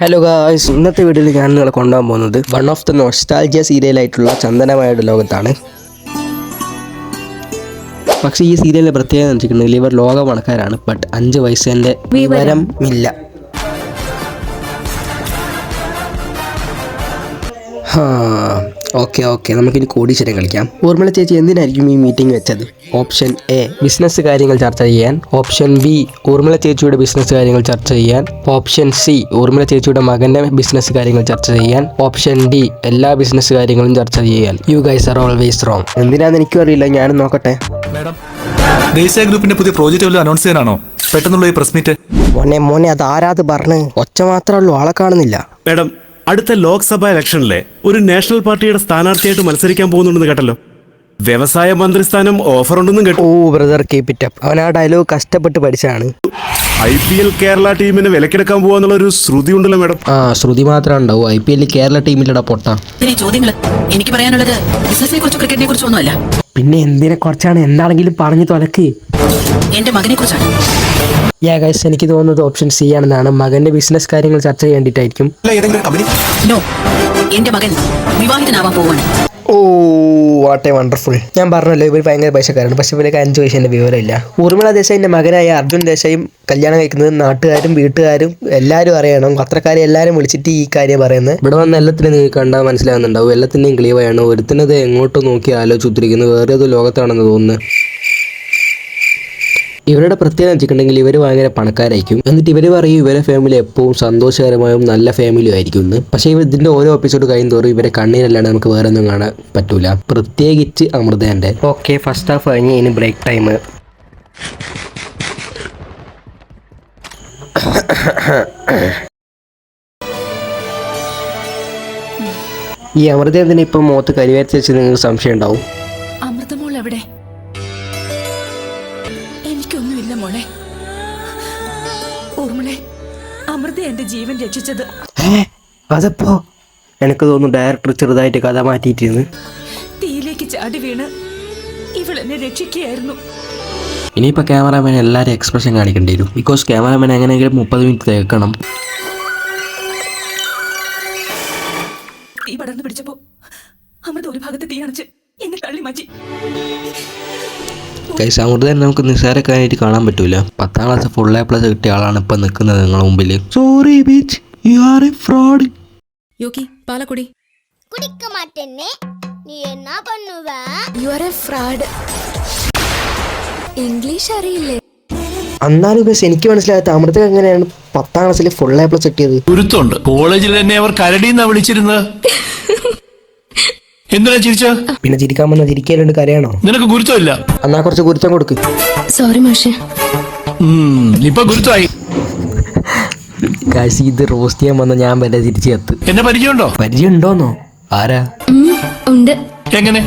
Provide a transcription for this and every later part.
Hello guys, ഇന്നത്തെ വീഡിയോയിൽ ഞാൻ നിങ്ങളെ കൊണ്ടുപോകാൻ പോകുന്നത് വൺ ഓഫ് ദ നൊസ്റ്റാൾജിയ സീരിയലായിട്ടുള്ള ചന്ദനമഴയുടെ ലോകത്താണ്. പക്ഷേ ഈ സീരിയലിൻ്റെ പ്രത്യേകത എന്ന് വെച്ചിട്ടുണ്ടെങ്കിൽ ഇവർ ലോക പണക്കാരാണ്, ബട്ട് 5 വയസ്സിൻ്റെ വിവരം ഇല്ല. ഓക്കെ നമുക്കിനി കോടീശ്വരം കളിക്കാം. ഊർമിള ചേച്ചി എന്തിനായിരിക്കും ഈ മീറ്റിംഗ് വെച്ചത്? ഓപ്ഷൻ എ, ബിസിനസ് കാര്യങ്ങൾ ചർച്ച ചെയ്യാൻ. ഓപ്ഷൻ ബി, ഊർമിള ചേച്ചിയുടെ ബിസിനസ് കാര്യങ്ങൾ ചർച്ച ചെയ്യാൻ. ഓപ്ഷൻ സി, ഊർമിള ചേച്ചിയുടെ മകൻ്റെ ബിസിനസ് കാര്യങ്ങൾ ചർച്ച ചെയ്യാൻ. ഓപ്ഷൻ ഡി, എല്ലാ ബിസിനസ് കാര്യങ്ങളും ചർച്ച ചെയ്യാൻ. You guys are always wrong. എന്തിനാന്ന് എനിക്കും അറിയില്ല, ഞാനും നോക്കട്ടെ. മാഡം, ദേശീയ ഗ്രൂപ്പിന്റെ പുതിയ പ്രോജക്റ്റ് വല്ലതും അനൗൺസ് ചെയ്യാനാണോ പെട്ടെന്നുള്ള ഈ പ്രസ് മീറ്റ്? മോനെ അത് ആരാത് പറഞ്ഞ്? ഒച്ച മാത്രമേ ഉള്ളൂ, ആളെ കാണുന്നില്ല. മാഡം, അടുത്ത ലോക്സഭാ ഇലക്ഷനിലെ ഒരു നാഷണൽ പാർട്ടിയുടെ സ്ഥാനാർത്ഥിയായിട്ട് മത്സരിക്കാൻ പോകുന്നുണ്ടെന്ന് കേട്ടല്ലോ. വ്യവസായ മന്ത്രി സ്ഥാനം ഓഫർ ഉണ്ടെന്നും കേട്ടു. ഓ ബ്രദർ, കീപ് ഇറ്റ് അപ്പ്. അവൻ ആ ഡയലോഗ് കഷ്ടപ്പെട്ട് പഠിച്ചാണ്. IPL കേരള ടീമിനെ വിലക്കെടുക്കാൻ പോവാന്നുള്ള ഒരു ശ്രുതി ഉണ്ടല്ലോ മാഡം. ശ്രുതി മാത്രം ഉണ്ടാവും. IPL കേരള ടീമിലിടാ പൊട്ട. എനിക്ക് പറയാനുള്ളത് ബിസിനസിനെ കുറിച്ചും ക്രിക്കറ്റിനെ കുറിച്ചും ഒന്നുമല്ല. പിന്നെ എന്തിനെ കുറിച്ചാണ്? എന്താണെങ്കിലും പറഞ്ഞു തുലക്ക്. എന്റെ മകനെ കുറിച്ചാണ്. ഗൈസ്, എനിക്ക് തോന്നുന്നത് ഓപ്ഷൻ സി ആണെന്നാണ്. മകന്റെ ബിസിനസ് കാര്യങ്ങൾ ചർച്ച ചെയ്യേണ്ടിട്ടായിരിക്കും. നോ, എന്റെ മകൻ വിവാഹിതനാവാൻ പോവാണ്. Oh what a wonderful. ഞാൻ പറഞ്ഞല്ലോ, ഇവർ ഭയങ്കര പൈസക്കാരാണ്, പക്ഷെ ഇവർക്ക് 5 വയസ്സിന്റെ വിവരമില്ല. ഊർമിള ദേശായിന്റെ മകനായ അർജുൻ ദേശായും കല്യാണം കഴിക്കുന്നത് നാട്ടുകാരും വീട്ടുകാരും എല്ലാവരും അറിയണം. പത്രക്കാരെ എല്ലാവരും വിളിച്ചിട്ട് ഈ കാര്യം പറയുന്നത്. ഇവിടെ വന്ന എല്ലാത്തിനും നിങ്ങൾക്ക് കണ്ടാൽ മനസ്സിലാകുന്നുണ്ടാവും. എല്ലാത്തിൻ്റെയും ക്ലിയറാണ്. ഒരുത്തിനത് എങ്ങോട്ട് നോക്കി ആലോചിച്ചിരിക്കുന്നത് വേറെ ഏതോ ലോകത്താണെന്ന് തോന്നുന്നു. ഇവരുടെ പ്രത്യേകത വെച്ചിട്ടുണ്ടെങ്കിൽ ഇവർ ഭയങ്കര പണക്കാരായിരിക്കും. എന്നിട്ട് ഇവർ പറയും ഇവരെ ഫാമിലി എപ്പോഴും സന്തോഷകരമായും നല്ല ഫാമിലിയും ആയിരിക്കും എന്ന്. പക്ഷേ ഇതിന്റെ ഓരോ എപ്പിസോഡ് കഴിയും തോറും ഇവരെ കണ്ണീരല്ലാണ്ട് നമുക്ക് വേറെ ഒന്നും കാണാൻ പറ്റൂല, പ്രത്യേകിച്ച് അമൃതേന്റെ. ഓക്കെ, ഫസ്റ്റ് ഹാഫ് കഴിഞ്ഞ് ഇനി ബ്രേക്ക് ടൈം. ഈ അമൃതേന്തിനെ ഇപ്പം മുഖത്ത് കരിവേറ്റ് വെച്ച് നിങ്ങൾക്ക് സംശയം ഉണ്ടാവും. അമൃതമോൾ എവിടെ? എനിക്കൊന്നുമില്ല മോളെ. ഊർമിളെ, അമൃത എന്റെ ജീവൻ രക്ഷിച്ചത്. അതപ്പോ എനിക്ക് തോന്നുന്നു ഡയറക്ടർ ചെറുതായിട്ട് കഥ മാറ്റിയിട്ടിരുന്നു. തീയിലേക്ക് ചാടി വീണ് ഇവളെന്നെ രക്ഷിക്കുകയായിരുന്നു. ഇനിയിപ്പോൾ ക്യാമറാമാൻ എല്ലാവരും എക്സ്പ്രഷൻ കാണിക്കേണ്ടി വരും. ബിക്കോസ് ക്യാമറാമാൻ എങ്ങനെയെങ്കിലും 30 മിനിറ്റ് തേക്കണം. തീ പടർന്നു പിടിച്ചപ്പോ അമൃത ഒരു ഭാഗത്ത് തീ അണച്ച് എന്നെ തള്ളി മാറ്റി. അമൃതനെ നമുക്ക് നിസ്സാരക്കാരായിട്ട് കാണാൻ പറ്റൂല. 10ാം ക്ലാസ് ഫുൾ A+ കിട്ടിയ ആളാണ് ഇപ്പൊ നിൽക്കുന്നത് നിങ്ങളുടെ മുമ്പിൽ. Sorry beach, you are a fraud. യോക്കി, പാലക്കുടി குடிக்க மாட்டேன்னு நீ என்ன பண்ணுவ? You are a fraud. English അറിയില്ലേ? എന്നാലും ബസ് എനിക്ക് മനസ്സിലാകാത്ത അമൃത എങ്ങനെയാണ് 10ാം ക്ലാസ്സിൽ ഫുൾ A+ കിട്ടിയത്? ഗുരുത്വമുണ്ട്. കോളേജിൽ തന്നെ അവർ കരടിന്നാ വിളിച്ചിരുന്നത്. എന്തിനാ ചിരിച്ച? പിന്നെ ചിരിക്കാൻ വന്ന ചിരിക്കലുണ്ട്, കരയാണോ? നിനക്ക് ഗുരുത്വമില്ല. എന്നാ കുറച്ച് ഗുരുത്തം കൊടുക്ക്. സോറി മാഷെ. ഇപ്പൊ ഗുരുത്വമായി. കാശി, ഇത് റോസ്റ്റ് ചെയ്യാൻ വന്ന ഞാൻ വരെ തിരിച്ചു എത്ത്. എന്നെ പരിചയമുണ്ടോ? പരിചയം ഉണ്ടോന്നോ? ആരാ? ഉണ്ട്. എങ്ങനെ?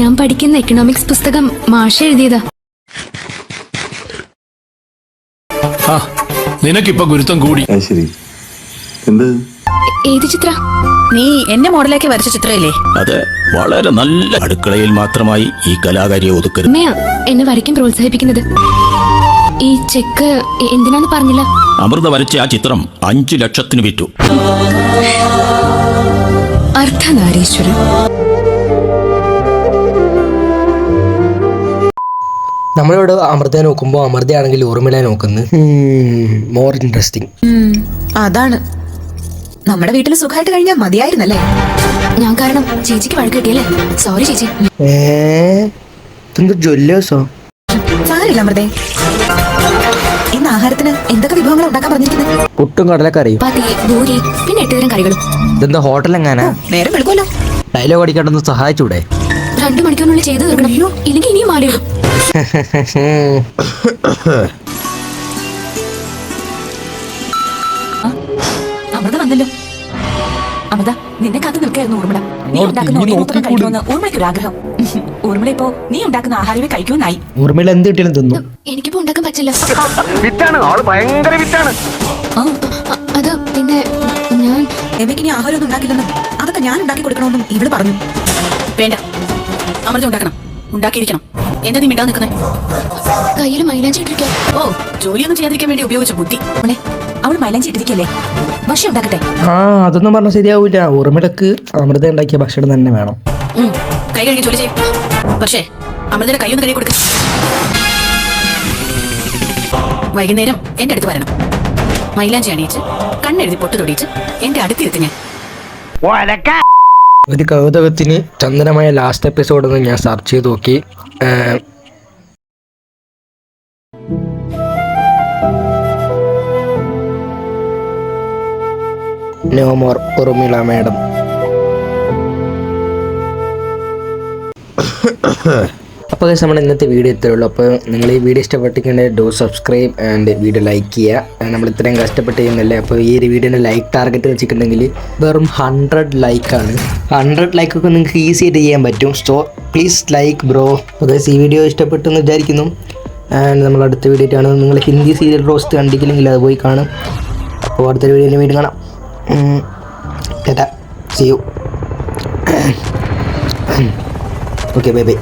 ഞാൻ പഠിക്കുന്ന എക്കണോമിക്സ് പുസ്തകം മാഷ എഴുതിയതാ. നിനക്കിപ്പൊ ഗുരുത്വം കൂടി. ശരി. എന്ത്? ഏത് ചിത്ര? നീ എന്നെ മോഡലാക്കി വരച്ച ചിത്രമല്ലേ? അതെ, വളരെ നല്ല. അടുക്കളയിൽ മാത്രമായി ഈ കലാകാരിയെ ഒതുക്കരുത്. അമ്മയാ എന്നെ വരയ്ക്കാൻ പ്രോത്സാഹിപ്പിക്കുന്നത്. ഈ ചെക്ക് എന്തിനാന്ന് പറഞ്ഞില്ല. അമൃത വരച്ച ആ ചിത്രം 5 ലക്ഷത്തിന് വിറ്റു. അർദ്ധനാരീശ്വരൻ. നമ്മളിവിടെ അമൃതയെ നോക്കുമ്പോൾ അമൃതയാണെങ്കിൽ ഊർമിളയെ നോക്കുന്നത്. More interesting. അതാണ്. നമ്മുടെ വീട്ടിൽ സുഖമായിട്ട് കഴിഞ്ഞാൽ മതിയായിരുന്നല്ലേ? ഞാൻ കാരണം ചേച്ചിക്ക് വഴക്ക് കിട്ടിയല്ലേ? സോറി ചേച്ചി. ജ്വല്ലേഴ്സോ? സാരില്ല അമൃതേ. ഇന്ന് ആഹാരത്തിന് എന്തൊക്കെ വിഭവങ്ങൾ ഉണ്ടാക്കാൻ പറഞ്ഞിരിക്കുന്നത്? പുട്ടും കടലക്കറിയും, പതി, ഭൂരി, പിന്നെ 8 തരം കറികളും. ഇതെന്താ ഹോട്ടൽ എങ്ങാനാ? നേരം വെളുക്കുമല്ലോ. ഡയലോഗ് അടിക്കാട്ടൊന്ന് സഹായിച്ചൂടെ? 2 മണിക്കൂറിനുള്ളിൽ ചെയ്ത് തീർക്കണം, ഇല്ലെങ്കിൽ ഇനിയും മാറിയിടും. അമൃത വന്നല്ലോ. അമൃത, നിന്നെ കാത്തു നിൽക്കായിരുന്നു ഊർമിള. നീ ഉണ്ടാക്കുന്ന ഒരേ കഴിക്കുമെന്ന് ഊർമിളയ്ക്കൊരു ആഗ്രഹം. ഊർമിള ഇപ്പോ നീ ഉണ്ടാക്കുന്ന ആഹാരമേ കഴിക്കുമെന്നായി. ഊർമിള എന്ത് കിട്ടിയാലും തിന്നു. എനിക്കിപ്പോ ഉണ്ടാക്കാൻ പറ്റില്ല. ആ, അത് പിന്നെ ഞാൻ എവയ്ക്ക് ഇനി ആഹാരം ഒന്നും ഉണ്ടാക്കില്ലെന്നും അതൊക്കെ ഞാൻ ഉണ്ടാക്കി കൊടുക്കണമെന്നും ഇവള് പറഞ്ഞു. വേണ്ട, അമൃത ഉണ്ടാക്കണം, ഉണ്ടാക്കിയിരിക്കണം. എന്താ നീ മിണ്ടാ നിൽക്കുന്നേ? കയ്യിൽ മൈലാഞ്ചി ഇട്ടിരിക്കാം. ഓ, ജോലിയൊന്നും ചെയ്യാതിരിക്കാൻ വേണ്ടി ഉപയോഗിച്ച ബുദ്ധി. അവൾ മൈലാഞ്ചി ഇട്ടിരിക്കല്ലേ, ഭക്ഷണം ഉണ്ടാക്കട്ടെ. ആ അതൊന്നും പറഞ്ഞാൽ ശരിയാവൂല. ഊർമിളക്ക് അമൃത ഉണ്ടാക്കിയ ഭക്ഷണം തന്നെ വേണം. കൈ കഴുകി ജോലി ചെയ്യും. പക്ഷേ അമൃതയുടെ കൈ ഒന്ന് കഴുകി കൊടുക്ക. വൈകുന്നേരം എന്റെ അടുത്ത് വരണം. മൈലാഞ്ചി അണിയിച്ച് കണ്ണെഴുതി പൊട്ട് തൊടിയിച്ച് എന്റെ അടുത്തിരുത്തി ഞാൻ. ഒരു കൗതുകത്തിന് ചന്ദനമായ ലാസ്റ്റ് എപ്പിസോഡ് ഒന്ന് ഞാൻ സെർച്ച് ചെയ്ത് നോക്കി. No more Urmila madam. അപ്പോൾ നമ്മൾ ഇന്നത്തെ വീഡിയോ ഇത്രയേ ഉള്ളൂ. അപ്പോൾ നിങ്ങൾ ഈ വീഡിയോ ഇഷ്ടപ്പെട്ടിട്ടുണ്ടെങ്കിൽ do subscribe and video like ചെയ്യുക. നമ്മൾ ഇത്രയും കഷ്ടപ്പെട്ട് ചെയ്യുന്നല്ലേ. അപ്പോൾ ഈ ഒരു വീഡിയോൻ്റെ ലൈക്ക് ടാർഗറ്റ് വെച്ചിട്ടുണ്ടെങ്കിൽ വെറും 100 ലൈക്കാണ്. 100 ലൈക്കൊക്കെ നിങ്ങൾക്ക് ഈസി ആയിട്ട് ചെയ്യാൻ പറ്റും. So please like bro. അപ്പോൾ ഈ വീഡിയോ ഇഷ്ടപ്പെട്ടെന്ന് വിചാരിക്കുന്നു. ആൻഡ് നമ്മൾ അടുത്ത വീഡിയോ ആണ്. നിങ്ങൾ ഹിന്ദി സീരിയൽ റോസ്റ്റ് കണ്ടിട്ടില്ലെങ്കിൽ അത് പോയി കാണും. അപ്പോൾ അടുത്തൊരു വീഡിയോ കാണാം. Tata, see you. Okay, bye by.